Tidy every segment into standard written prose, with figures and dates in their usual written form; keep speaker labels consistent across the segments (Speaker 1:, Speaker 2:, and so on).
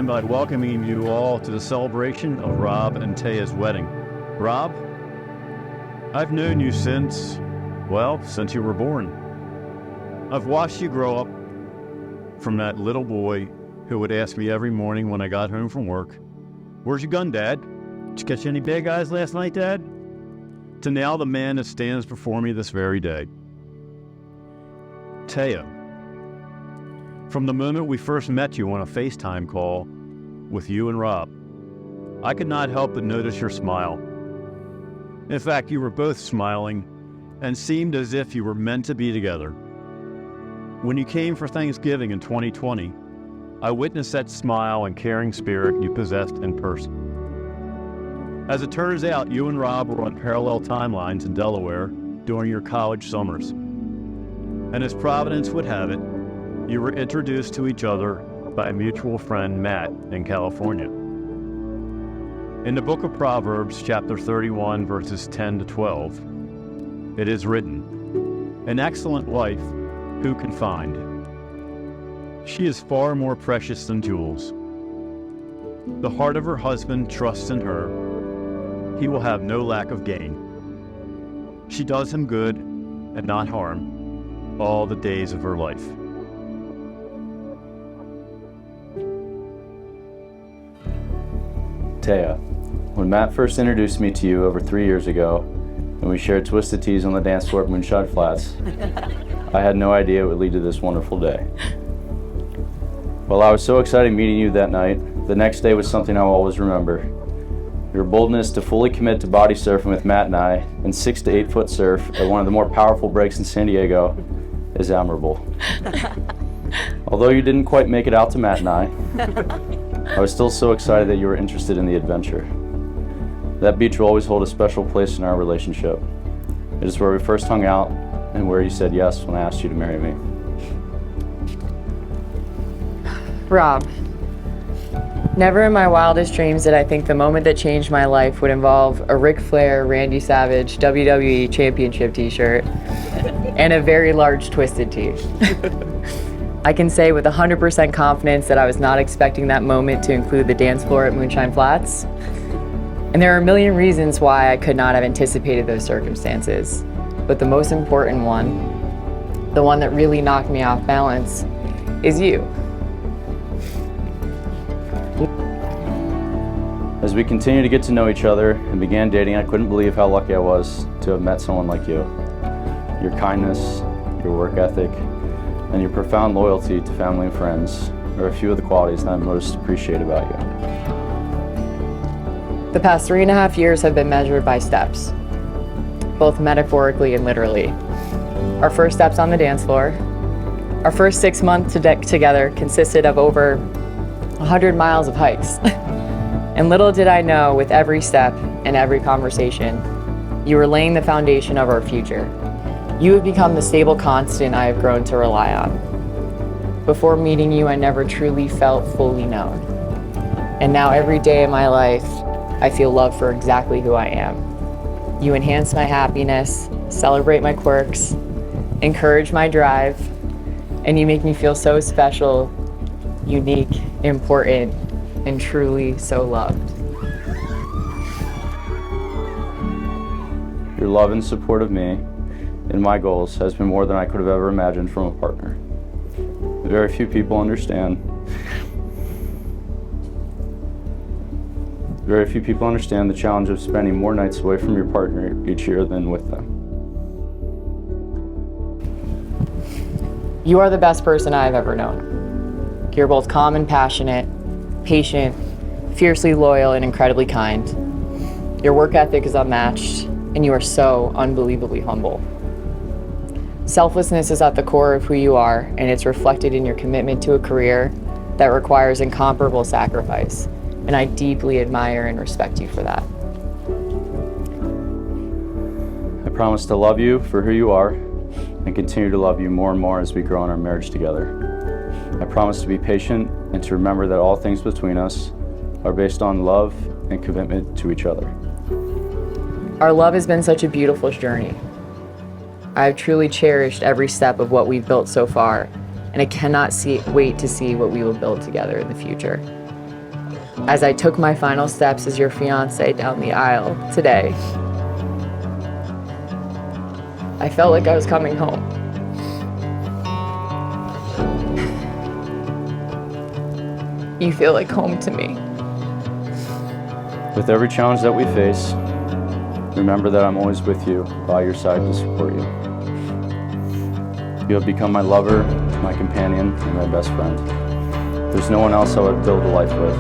Speaker 1: begin by welcoming you all to the celebration of Rob and Taya's wedding. Rob, I've known you since you were born. I've watched you grow up from that little boy who would ask me every morning when I got home from work, "Where's your gun, Dad? Did you catch any bad guys last night, Dad?" To now the man that stands before me this very day. Taya, from the moment we first met you on a FaceTime call with you and Rob, I could not help but notice your smile. In fact, you were both smiling and seemed as if you were meant to be together. When you came for Thanksgiving in 2020, I witnessed that smile and caring spirit you possessed in person. As it turns out, you and Rob were on parallel timelines in Delaware during your college summers. And as Providence would have it, you were introduced to each other by a mutual friend, Matt, in California. In the book of Proverbs, chapter 31, verses 10 to 12, it is written, "An excellent wife who can find? She is far more precious than jewels. The heart of her husband trusts in her. He will have no lack of gain. She does him good and not harm all the days of her life."
Speaker 2: Taya, when Matt first introduced me to you over 3 years ago, and we shared Twisted Teas on the dance floor at Moonshine Flats, I had no idea it would lead to this wonderful day. While I was so excited meeting you that night, the next day was something I'll always remember. Your boldness to fully commit to body surfing with Matt and I in 6 to 8 foot surf at one of the more powerful breaks in San Diego is admirable. Although you didn't quite make it out to Matt and I was still so excited that you were interested in the adventure. That beach will always hold a special place in our relationship. It is where we first hung out and where you said yes when I asked you to marry me.
Speaker 3: Rob, never in my wildest dreams did I think the moment that changed my life would involve a Ric Flair, Randy Savage, WWE Championship t-shirt and a very large Twisted Tea. I can say with 100% confidence that I was not expecting that moment to include the dance floor at Moonshine Flats. And there are a million reasons why I could not have anticipated those circumstances. But the most important one, the one that really knocked me off balance, is you.
Speaker 2: As we continued to get to know each other and began dating, I couldn't believe how lucky I was to have met someone like you. Your kindness, your work ethic, and your profound loyalty to family and friends are a few of the qualities that I most appreciate about you.
Speaker 3: The past 3.5 years have been measured by steps, both metaphorically and literally. Our first steps on the dance floor. Our first 6 months together consisted of over 100 miles of hikes. And little did I know, with every step and every conversation, you were laying the foundation of our future. You have become the stable constant I have grown to rely on. Before meeting you, I never truly felt fully known. And now every day of my life, I feel love for exactly who I am. You enhance my happiness, celebrate my quirks, encourage my drive, and you make me feel so special, unique, important, and truly so loved.
Speaker 2: Your love and support of me and my goals has been more than I could have ever imagined from a partner. Very few people understand the challenge of spending more nights away from your partner each year than with them.
Speaker 3: You are the best person I have ever known. You're both calm and passionate, patient, fiercely loyal, and incredibly kind. Your work ethic is unmatched, and you are so unbelievably humble. Selflessness is at the core of who you are, and it's reflected in your commitment to a career that requires incomparable sacrifice, and I deeply admire and respect you for that.
Speaker 2: I promise to love you for who you are and continue to love you more and more as we grow in our marriage together. I promise to be patient and to remember that all things between us are based on love and commitment to each other.
Speaker 3: Our love has been such a beautiful journey. I've truly cherished every step of what we've built so far, and I cannot wait to see what we will build together in the future. as I took my final steps as your fiance down the aisle today, I felt like I was coming home. You feel like home to me.
Speaker 2: With every challenge that we face, remember that I'm always with you, by your side to support you. You have become my lover, my companion, and my best friend. There's no one else I would build a life with.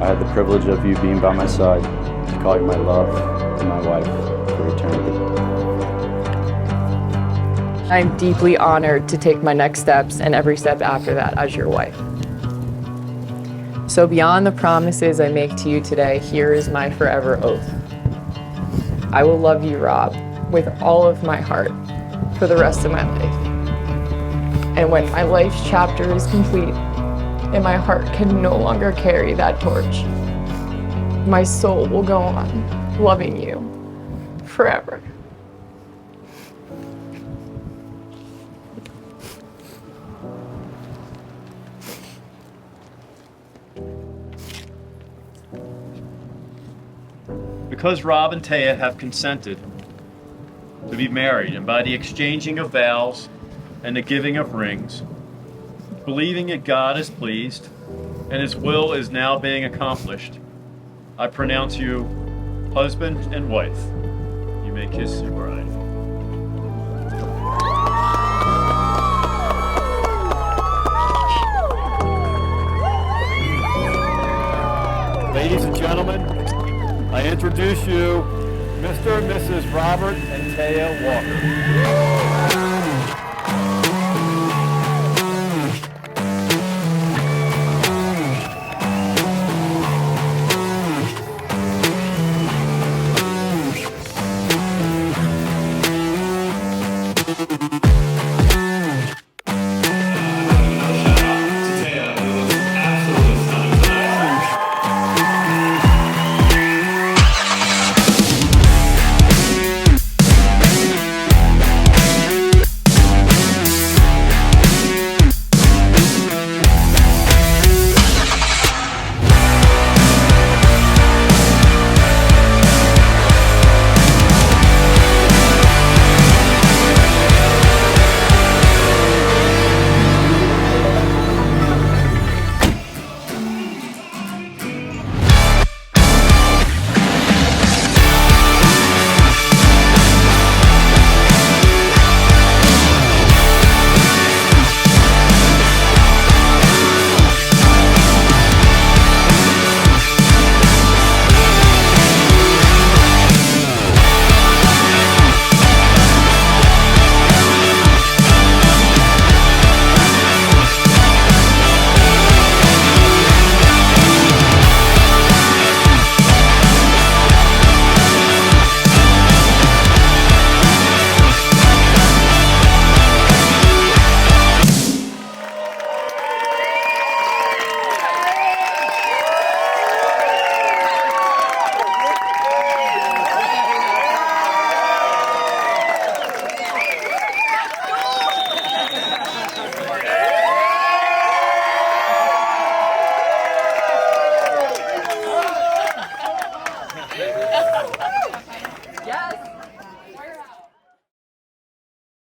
Speaker 2: I had the privilege of you being by my side to call you my love and my wife for eternity.
Speaker 3: I'm deeply honored to take my next steps and every step after that as your wife. So beyond the promises I make to you today, here is my forever oath. I will love you, Rob, with all of my heart for the rest of my life. And when my life's chapter is complete and my heart can no longer carry that torch, my soul will go on loving you forever.
Speaker 1: Because Rob and Taya have consented to be married, and by the exchanging of vows and the giving of rings, believing that God is pleased and His will is now being accomplished, I pronounce you husband and wife. You may kiss your bride. Ladies and gentlemen, I introduce you Mr. and Mrs. Robert and Taya Walker.